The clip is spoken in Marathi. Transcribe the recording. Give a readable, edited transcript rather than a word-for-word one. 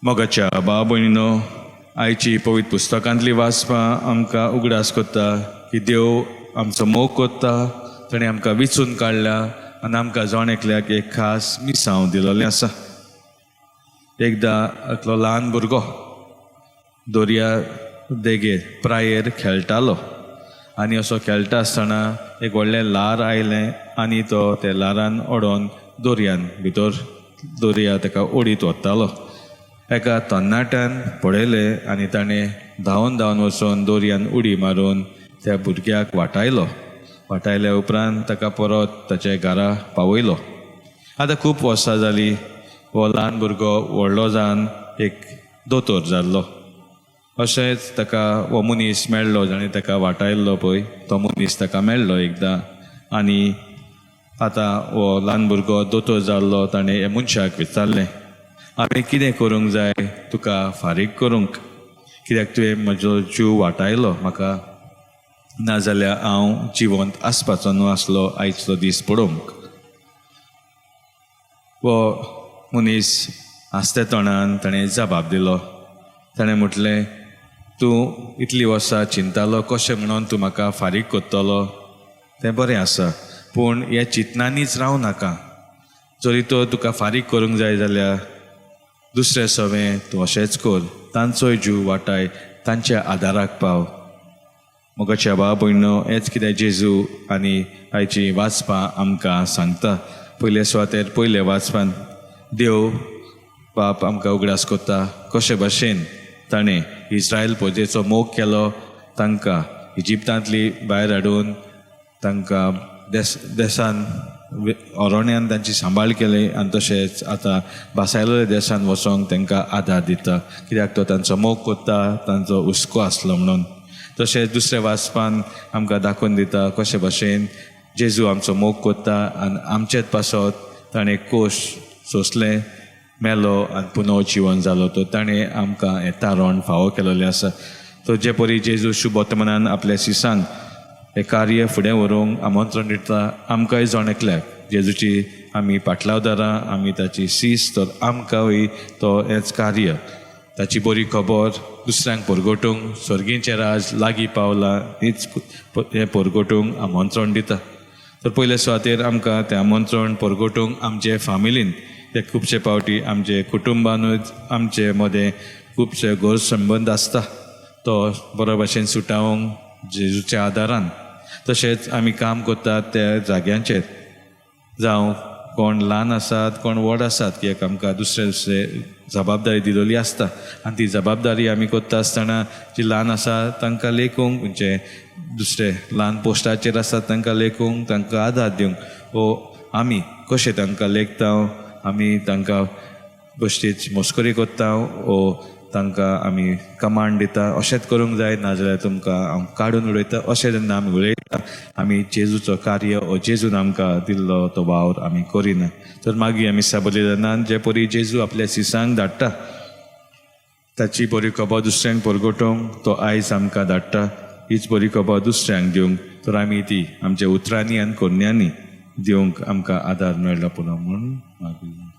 मोगाच्या भाव भयणीनो, आयची पवित्र पुस्तकांतली वाचपां आमकां उगडास कोत्ता की देव आमचो मोग कोत्ता. ताणें आमकां विचून काडल्या आनी आमकां जण एकल्याक एक खास मिसांव दिलोलें आसा. एकदां एकलो ल्हान भुरगो दर्या देगेर प्रायेर खेळटालो आनी असो खेळटा आसतना एक व्हडलें ल्हार आयलें आनी तो त्या ल्हारान ओडोन दर्यान भितर दर्या ताका ओडीत वतालो. एका तरणाट्यान पळयलें आनी ताणें धांवन धांवन वचून दर्यान उडी मारून त्या भुरग्याक वाटायल्या उपरांत ताका परत ताच्या घरा पावयलो. आतां खूब वर्सां जालीं. हो ल्हान भुरगो व्हडलो जावन एक दोतोर जाल्लो. अशेंच ताका हो मनीस मेळ्ळो जाणें ताका वाटायल्लो पळय, तो मनीस ताका मेळ्ळो एकदां. आनी आतां हो ल्हान भुरगो दोतोर जाल्लो. ताणें हे मनशाक विचारलें, हांवें कितें करूंक जाय तुका फारीक करूंक? कित्याक तुवें म्हजो जीव वाटायलो म्हाका, नाजाल्यार हांव जिवंत आसपाचो न्हू आसलो आयचो दीस पळोवंक. हो मनीस हांसते तोंडान ताणें जबाब दिलो. ताणें म्हटलें, तूं इतलीं वर्सां चिंतालो कशें म्हणून तूं म्हाका फारीक कोत्तलो. तें बरें आसा, पूण हे चिंतनांनीच रावं नाका. जरी तो तुका फारीक करूंक जाय जाल्यार दुसरें सवें तूं अशेंच कर. तांचोय जीव वाटाय, तांच्या आदाराक पाव. मोगाच्या भाव भयणीनो, हेंच कितें जेजू आनी आयची वाचपां आमकां सांगता. पयले सुवातेर पयले वाचपान देव बाप आमकां उगडास कोत्ता कशे भाशेन ताणें इस्रायल प्रजेचो मोग केलो. तांकां इजिप्तांतली भायर हाडून तांकां देसान अरोण्यान तांची सांबाळ केली आनी तशेंच आतां बासायलोल्या देशान वचोंक तांकां आदार दिता, कित्याक तो तांचो मोग कोत्ता, तांचो हुस्को आसलो म्हणून. तशेंच दुसऱ्या वाचपान आमकां दाखोवन दिता कशे भाशेन जेजू आमचो मोग कोत्ता आनी आमचेच पासत ताणें कोश सोंसलें, मेलो आनी पुनव जिवन जालो. तो ताणें आमकां हें तारण फावो केलोलें आसा. तो जे परी जेजू शुभ वर्तमानान आपल्या सिसांक हें कार्य फुडें व्हरूंक आमंत्रण दिता. आमकांय जण एकल्याक जेजूची आमी पाटलावदारां, आमी ताची सीस, तर आमकांय तो हेंच कार्य, ताची बरी खबर दुसऱ्यांक परगटूंक, सर्गीचें राज लागीं पावलां हीच हें परगटूंक आमंत्रण दिता. तर पयले सुवातेर आमकां तें आमंत्रण परगटूंक आमचे फामिलीन, ते खुबशे पावटी आमचे कुटुंबानूच आमचे मदें खुबशे घर संबंद आसता, तो बरे भाशेन सुटावंक जेजूच्या आदारान. तशेंच आमी काम कोत्तात त्या जाग्यांचेर, जावं कोण ल्हान आसात कोण व्हड आसात, कित्याक आमकां दुसरे दुसरे जबाबदारी दिलोली आसता. आनी ती जबाबदारी आमी कोत्ता आसतना जी ल्हान आसा तांकां लेखूंक, म्हणजे दुसरे ल्हान पोस्टाचेर आसात तांकां लेखूंक, तांकां आदार दिवंक, वो आमी कशें तांकां लेखता, आमी तांकां बेश्टीच मस्करी कोत्ता, वो तांकां आमी कमांड दिता, अशेंच करूंक जाय, नाजाल्यार तुमकां हांव काडून उडयता, अशें जेन्ना आमी उलयता, आमी जेजूचो कार्य हो जेजून आमकां दिल्लो तो वावर आमी करिना. तर मागीर आमी बलिदानान जे परी जेजू आपल्या सिसांक धाडटा, ताची बरी खबर दुसऱ्यांक परगटोवंक तो आयज आमकां धाडटा. हीच बरी खबर दुसऱ्यांक दिवंक, तर आमी ती आमच्या उतरांनी आनी कोन्यांनी दिवंक आमकां आदार मेळ्ळो पुनो म्हणून मागीर